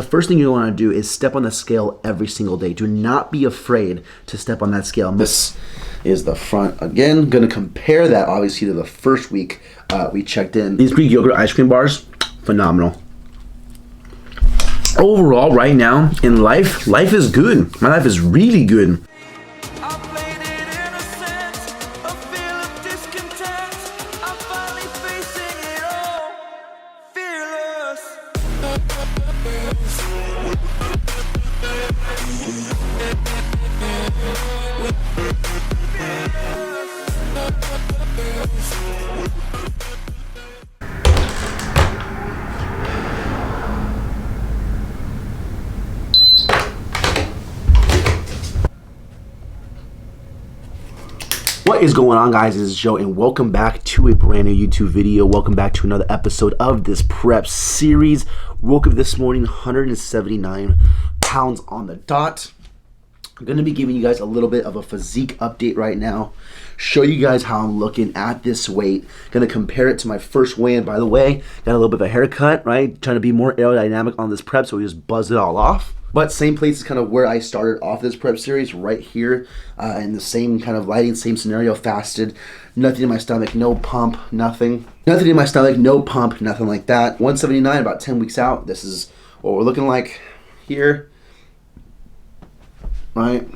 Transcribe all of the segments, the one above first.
The first thing you want to do is step on the scale every single day. Do not be afraid to step on that scale. This is the front again. Going to compare that obviously to the first week we checked in. These Greek yogurt ice cream bars, phenomenal. Overall, right now in life is good. My life is really good. What is going on, guys? This is Joe, and welcome back to a brand new YouTube video. Welcome back to another episode of this prep series. Woke up this morning, 179 pounds on the dot. I'm going to be giving you guys a little bit of a physique update right now. Show you guys how I'm looking at this weight. Going to compare it to my first weigh-in. By the way, got a little bit of a haircut, right? Trying to be more aerodynamic on this prep, so we just buzz it all off. But same place is kind of where I started off this prep series, right here, in the same kind of lighting, same scenario, fasted, nothing in my stomach, no pump, nothing. Nothing in my stomach, no pump, nothing like that. 179, about 10 weeks out. This is what we're looking like here, right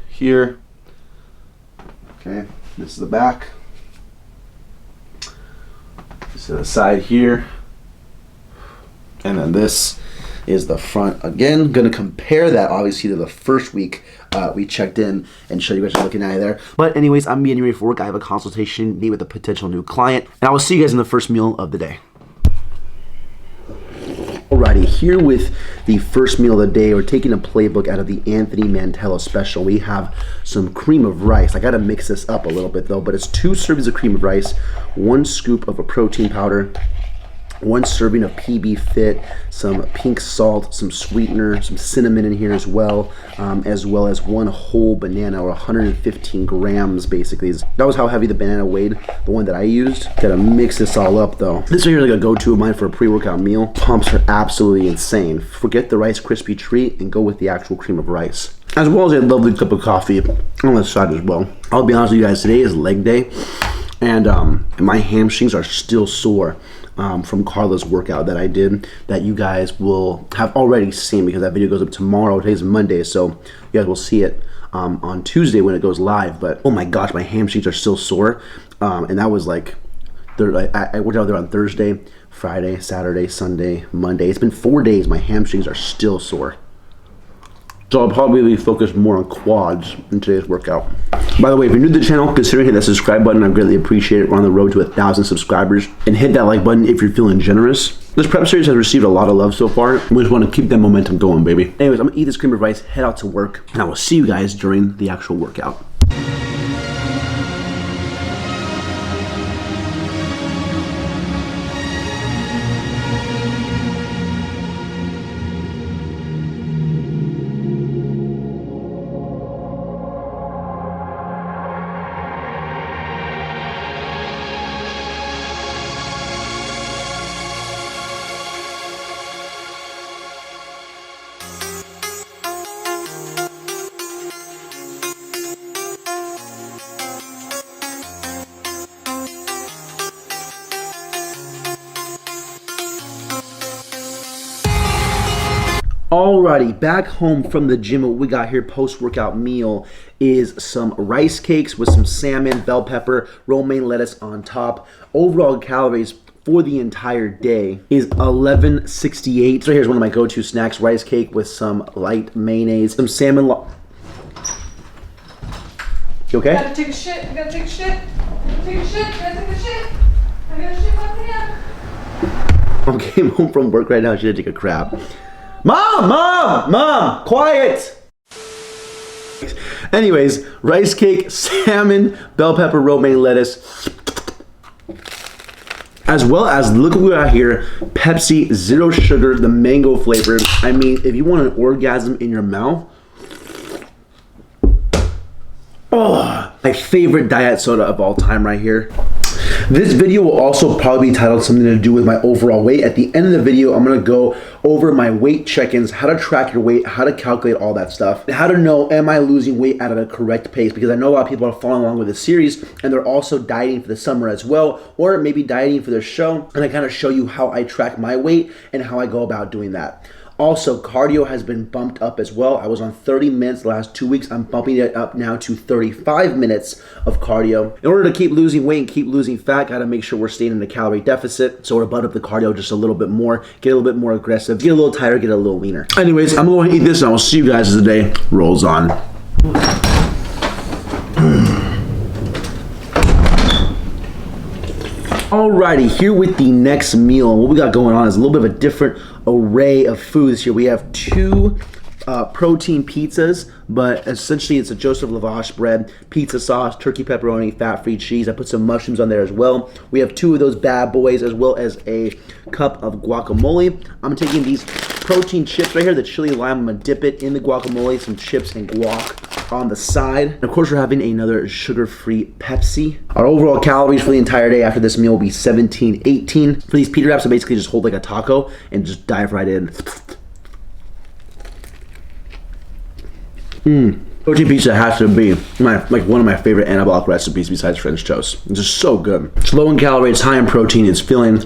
here. Okay, this is the back. This is the side here. And then this is the front again. Going to compare that obviously to the first week we checked in and show you guys what looking at there. But anyways, I'm getting ready for work. I have a consultation, meet with a potential new client, and I will see you guys in the first meal of the day. Alrighty, here with the first meal of the day, we're taking a playbook out of the Anthony Mantello special. We have some cream of rice. I gotta mix this up a little bit though, but it's 2 servings of cream of rice, 1 scoop of a protein powder, 1 serving of PB Fit, some pink salt, some sweetener, some cinnamon in here as well as 1 whole banana, or 115 grams basically. That was how heavy the banana weighed, the one that I used. Gotta mix this all up though. This right here is like a go-to of mine for a pre-workout meal. Pumps are absolutely insane. Forget the Rice Krispie treat and go with the actual cream of rice. As well as a lovely cup of coffee on the side as well. I'll be honest with you guys, today is leg day, and my hamstrings are still sore from Carla's workout that I did, that you guys will have already seen because that video goes up tomorrow. Today's Monday, so you guys will see it on Tuesday when it goes live. But oh my gosh, my hamstrings are still sore, and that was like, I worked out there on Thursday, Friday, Saturday, Sunday, Monday. It's been 4 days. My hamstrings are still sore. So I'll probably focus more on quads in today's workout. By the way, if you're new to the channel, consider hitting that subscribe button. I greatly appreciate it. We're on the road to 1,000 subscribers. And hit that like button if you're feeling generous. This prep series has received a lot of love so far. We just want to keep that momentum going, baby. Anyways, I'm gonna eat this cream of rice, head out to work, and I will see you guys during the actual workout. Alrighty, back home from the gym. What we got here post-workout meal is some rice cakes with some salmon, bell pepper, romaine lettuce on top. Overall calories for the entire day is 1168. So here's one of my go-to snacks: rice cake with some light mayonnaise, some salmon. You okay? I gotta take a shit. I gotta take a shit. I gotta take a shit. I gotta take a shit. I gotta shit my pants. I came home from work right now. She had to take a crap. Mom, quiet. Anyways, rice cake, salmon, bell pepper, romaine lettuce, as well as, look what we got here, Pepsi, zero sugar, the mango flavor. I mean, if you want an orgasm in your mouth, oh, my favorite diet soda of all time right here. This video will also probably be titled something to do with my overall weight. At the end of the video, I'm gonna go over my weight check-ins, how to track your weight, how to calculate all that stuff, and how to know, am I losing weight at a correct pace? Because I know a lot of people are following along with this series and they're also dieting for the summer as well, or maybe dieting for their show. And I kind of show you how I track my weight and how I go about doing that. Also, cardio has been bumped up as well. I was on 30 minutes the last 2 weeks. I'm bumping it up now to 35 minutes of cardio. In order to keep losing weight and keep losing fat, gotta make sure we're staying in a calorie deficit. So we're bumping up the cardio just a little bit more, get a little bit more aggressive, get a little tighter, get a little leaner. Anyways, I'm gonna go and eat this and I'll see you guys as the day rolls on. Alrighty, here with the next meal. What we got going on is a little bit of a different array of foods here. We have two protein pizzas, but essentially it's a Joseph Lavash bread, pizza sauce, turkey pepperoni, fat-free cheese. I put some mushrooms on there as well. We have two of those bad boys as well as a cup of guacamole. I'm taking these protein chips right here, the chili lime. I'm gonna dip it in the guacamole, some chips and guac on the side. And of course, we're having another sugar-free Pepsi. Our overall calories for the entire day after this meal will be 17-18. For these pita wraps, I basically just hold like a taco and just dive right in. Protein pizza has to be one of my favorite anabolic recipes besides French toast. It's just so good. It's low in calories, high in protein. It's filling.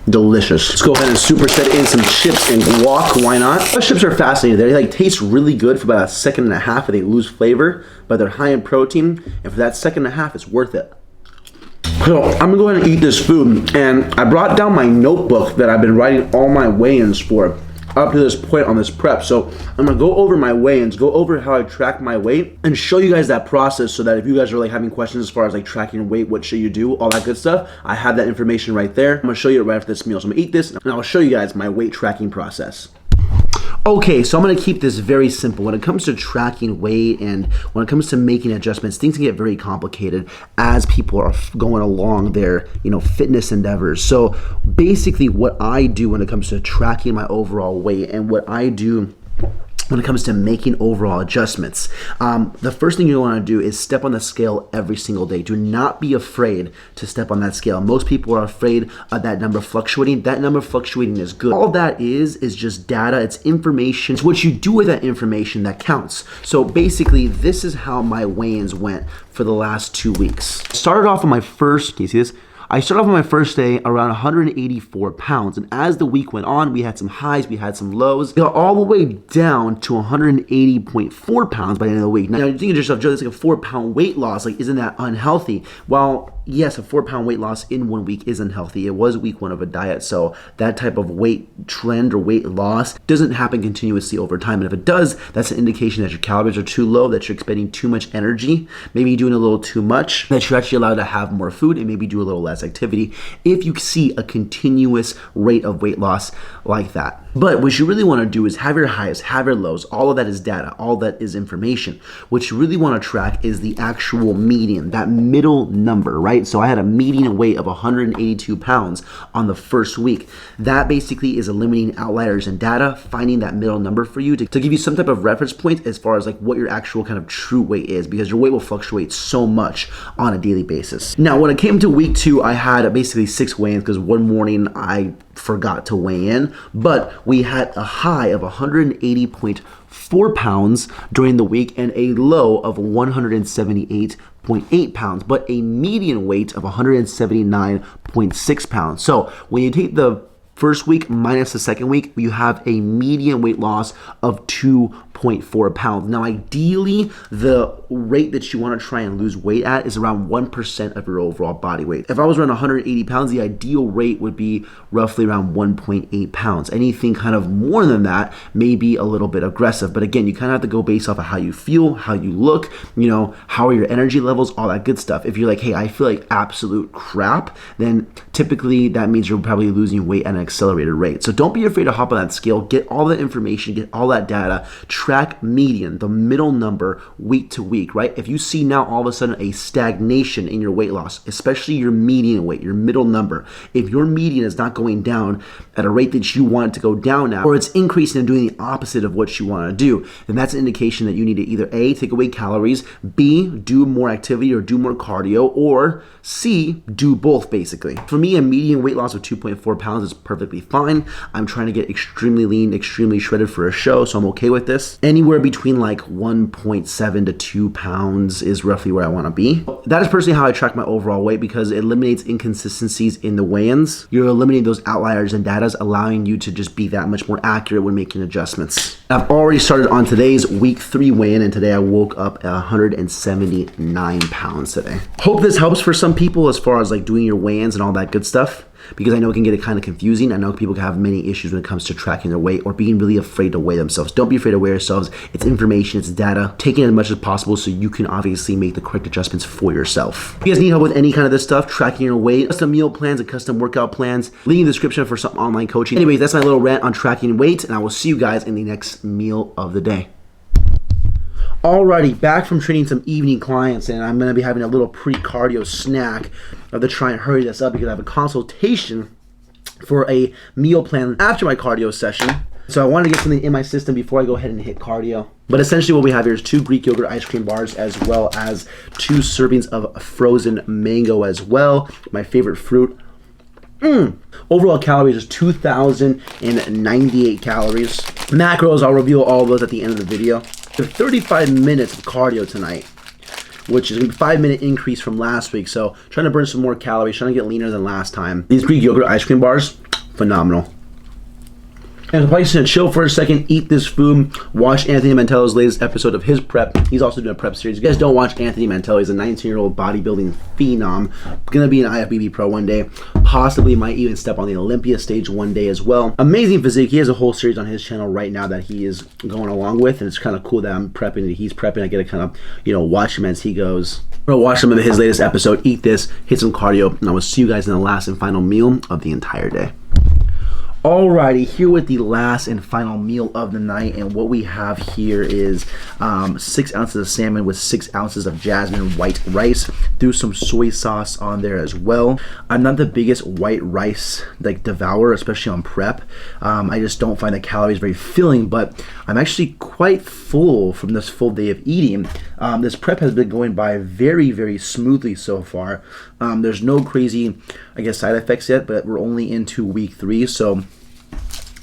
Delicious. Let's go ahead and superset in some chips and guac. Why not? Those chips are fascinating. They taste really good for about a second and a half, and they lose flavor, but they're high in protein, and for that second and a half, it's worth it. So I'm gonna go ahead and eat this food, and I brought down my notebook that I've been writing all my weigh-ins for up to this point on this prep. So I'm gonna go over my weigh-ins, go over how I track my weight, and show you guys that process so that if you guys are having questions as far as tracking weight, what should you do, all that good stuff, I have that information right there. I'm gonna show you it right after this meal. So I'm gonna eat this and I'll show you guys my weight tracking process. Okay, so I'm gonna keep this very simple. When it comes to tracking weight and when it comes to making adjustments, things can get very complicated as people are going along their, fitness endeavors. So basically what I do when it comes to tracking my overall weight and what I do when it comes to making overall adjustments, the first thing you want to do is step on the scale every single day. Do not be afraid to step on that scale. Most people are afraid of that number fluctuating. That number fluctuating is good. All that is just data. It's information. It's what you do with that information that counts. So basically, this is how my weigh-ins went for the last 2 weeks. I started off on my first, can you see this? I started off on my first day around 184 pounds, and as the week went on, we had some highs, we had some lows. We got all the way down to 180.4 pounds by the end of the week. Now you're thinking to yourself, Joe, that's like a 4-pound weight loss. Isn't that unhealthy? Well, yes, a 4-pound weight loss in 1 week is unhealthy. It was week 1 of a diet, so that type of weight trend or weight loss doesn't happen continuously over time. And if it does, that's an indication that your calories are too low, that you're expending too much energy, maybe you're doing a little too much, that you're actually allowed to have more food and maybe do a little less activity if you see a continuous rate of weight loss like that. But what you really want to do is have your highs, have your lows. All of that is data. All that is information. What you really want to track is the actual median, that middle number, right? So I had a median weight of 182 pounds on the first week. That basically is eliminating outliers in data, finding that middle number for you to give you some type of reference point as far as what your actual kind of true weight is, because your weight will fluctuate so much on a daily basis. Now, when it came to week 2, I had basically 6 weigh-ins because one morning I forgot to weigh in, but we had a high of 180.4 pounds during the week and a low of 178.8 pounds, but a median weight of 179.6 pounds. So when you take the first week minus the second week, you have a median weight loss of 2.4 pounds. Now, ideally, the rate that you want to try and lose weight at is around 1% of your overall body weight. If I was around 180 pounds, the ideal rate would be roughly around 1.8 pounds. Anything kind of more than that may be a little bit aggressive. But again, you kind of have to go based off of how you feel, how you look, how are your energy levels, all that good stuff. If you're like, hey, I feel like absolute crap, then typically that means you're probably losing weight at an accelerated rate. So don't be afraid to hop on that scale, get all the information, get all that data, track median, the middle number, week to week, right? If you see now all of a sudden a stagnation in your weight loss, especially your median weight, your middle number, if your median is not going down at a rate that you want it to go down at, or it's increasing and doing the opposite of what you want to do, then that's an indication that you need to either A, take away calories, B, do more activity or do more cardio, or C, do both basically. For me, a median weight loss of 2.4 pounds is perfectly fine. I'm trying to get extremely lean, extremely shredded for a show, so I'm okay with this. Anywhere between like 1.7 to 2 pounds is roughly where I want to be. That is personally how I track my overall weight because it eliminates inconsistencies in the weigh-ins. You're eliminating those outliers and data, allowing you to just be that much more accurate when making adjustments. I've already started on today's week 3 weigh-in, and today I woke up at 179 pounds today. Hope this helps for some people as far as like doing your weigh-ins and all that good stuff, because I know it can get kind of confusing. I know people can have many issues when it comes to tracking their weight or being really afraid to weigh themselves. Don't be afraid to weigh yourselves. It's information, it's data. Take it as much as possible so you can obviously make the correct adjustments for yourself. If you guys need help with any kind of this stuff, tracking your weight, custom meal plans and custom workout plans, link in the description for some online coaching. Anyways, that's my little rant on tracking weight, and I will see you guys in the next meal of the day. Alrighty, back from training some evening clients, and I'm going to be having a little pre-cardio snack to try and hurry this up because I have a consultation for a meal plan after my cardio session. So I wanted to get something in my system before I go ahead and hit cardio. But essentially what we have here is 2 Greek yogurt ice cream bars as well as 2 servings of frozen mango as well, my favorite fruit. Overall calories is 2,098 calories. Macros, I'll reveal all of those at the end of the video. 35 minutes of cardio tonight, which is a 5-minute increase from last week. So trying to burn some more calories, trying to get leaner than last time. These Greek yogurt ice cream bars, phenomenal. And I'm probably just gonna chill for a second, eat this food, watch Anthony Mantello's latest episode of his prep. He's also doing a prep series. If you guys don't watch Anthony Mantello, he's a 19-year-old bodybuilding phenom. Gonna be an IFBB pro one day. Possibly might even step on the Olympia stage one day as well. Amazing physique. He has a whole series on his channel right now that he is going along with, and it's kind of cool that I'm prepping and he's prepping. I get to kind of, watch him as he goes. I'm gonna watch some of his latest episode, eat this, hit some cardio, and I will see you guys in the last and final meal of the entire day. Alrighty, here with the last and final meal of the night, and what we have here is 6 ounces of salmon with 6 ounces of jasmine white rice. Threw some soy sauce on there as well. I'm not the biggest white rice devourer, especially on prep. I just don't find the calories very filling, but I'm actually quite full from this full day of eating. This prep has been going by very, very smoothly so far. There's no crazy, side effects yet, but we're only into week 3, so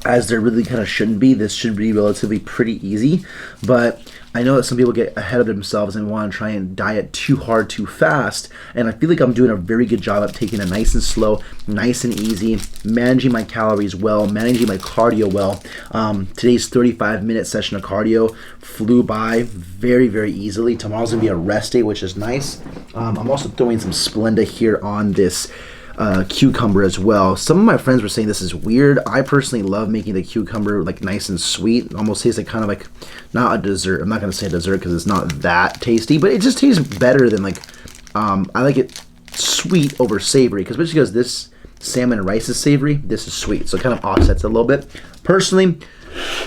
as there really kind of shouldn't be, this should be relatively pretty easy. But I know that some people get ahead of themselves and want to try and diet too hard too fast, and I feel like I'm doing a very good job of taking it nice and slow, nice and easy, managing my calories well, managing my cardio well. Today's 35-minute session of cardio flew by very, very easily. Tomorrow's gonna be a rest day, which is nice. I'm also throwing some Splenda here on this cucumber as well. Some of my friends were saying this is weird. I personally love making the cucumber nice and sweet. It almost tastes like kind of not a dessert. I'm not gonna say dessert because it's not that tasty, but it just tastes better than I like it sweet over savory, because especially because this salmon and rice is savory, this is sweet, so it kind of offsets it a little bit. Personally,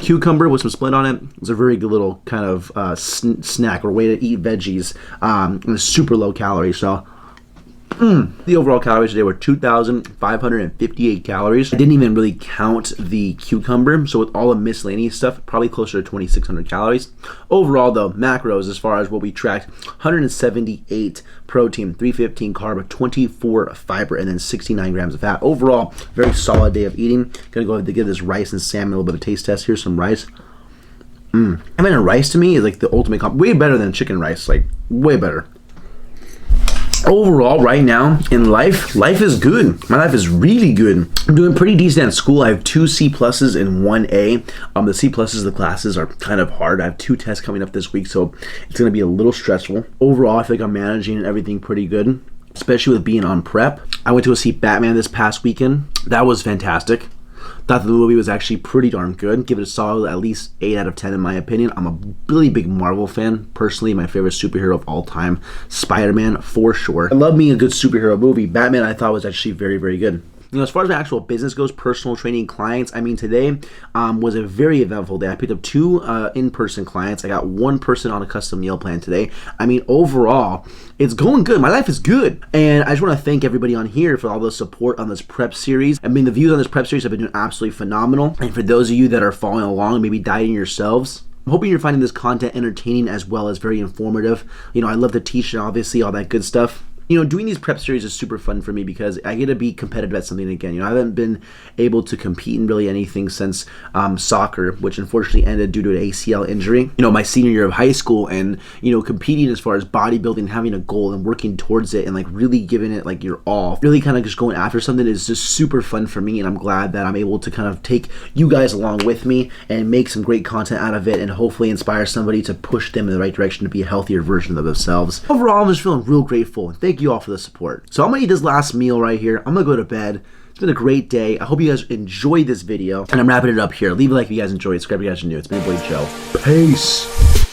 cucumber with some Splenda on it is a very good little kind of snack or way to eat veggies, and it's super low calories. So the overall calories today were 2,558 calories. I didn't even really count the cucumber, so with all the miscellaneous stuff, probably closer to 2,600 calories. Overall though, macros as far as what we tracked, 178 protein, 315 carb, 24 fiber, and then 69 grams of fat. Overall, very solid day of eating. Gonna go ahead to give this rice and salmon a little bit of taste test. Here's some rice. Rice to me is the ultimate way better than chicken rice, way better. Overall, right now in life is good. My life is really good. I'm doing pretty decent at school. I have 2 C pluses and 1 A. The C pluses of the classes are kind of hard. I have 2 tests coming up this week, so it's going to be a little stressful. Overall, I think I'm managing everything pretty good, especially with being on prep. I went to go see Batman this past weekend. That was fantastic. Thought the movie was actually pretty darn good. Give it a solid at least 8 out of 10 in my opinion. I'm a really big Marvel fan. Personally, my favorite superhero of all time, Spider-Man for sure. I love me a good superhero movie. Batman I thought was actually very, very good. as far as my actual business goes, personal training clients, I mean, today was a very eventful day. I picked up 2 in-person clients. I got 1 person on a custom meal plan today. I mean, overall, it's going good. My life is good. And I just want to thank everybody on here for all the support on this prep series. I mean, the views on this prep series have been doing absolutely phenomenal. And for those of you that are following along, maybe dieting yourselves, I'm hoping you're finding this content entertaining as well as very informative. I love to teach and obviously all that good stuff. Doing these prep series is super fun for me because I get to be competitive at something again. I haven't been able to compete in really anything since soccer, which unfortunately ended due to an ACL injury. My senior year of high school, and competing as far as bodybuilding, having a goal and working towards it, and like really giving it like your all, really kind of just going after something is just super fun for me. And I'm glad that I'm able to kind of take you guys along with me and make some great content out of it, and hopefully inspire somebody to push them in the right direction to be a healthier version of themselves. Overall, I'm just feeling real grateful. Thank you all for the support. So I'm gonna eat this last meal right here. I'm gonna go to bed. It's been a great day. I hope you guys enjoyed this video, and I'm wrapping it up here. Leave a like if you guys enjoyed. Subscribe if you guys are new. It's been your boy Joe. Peace.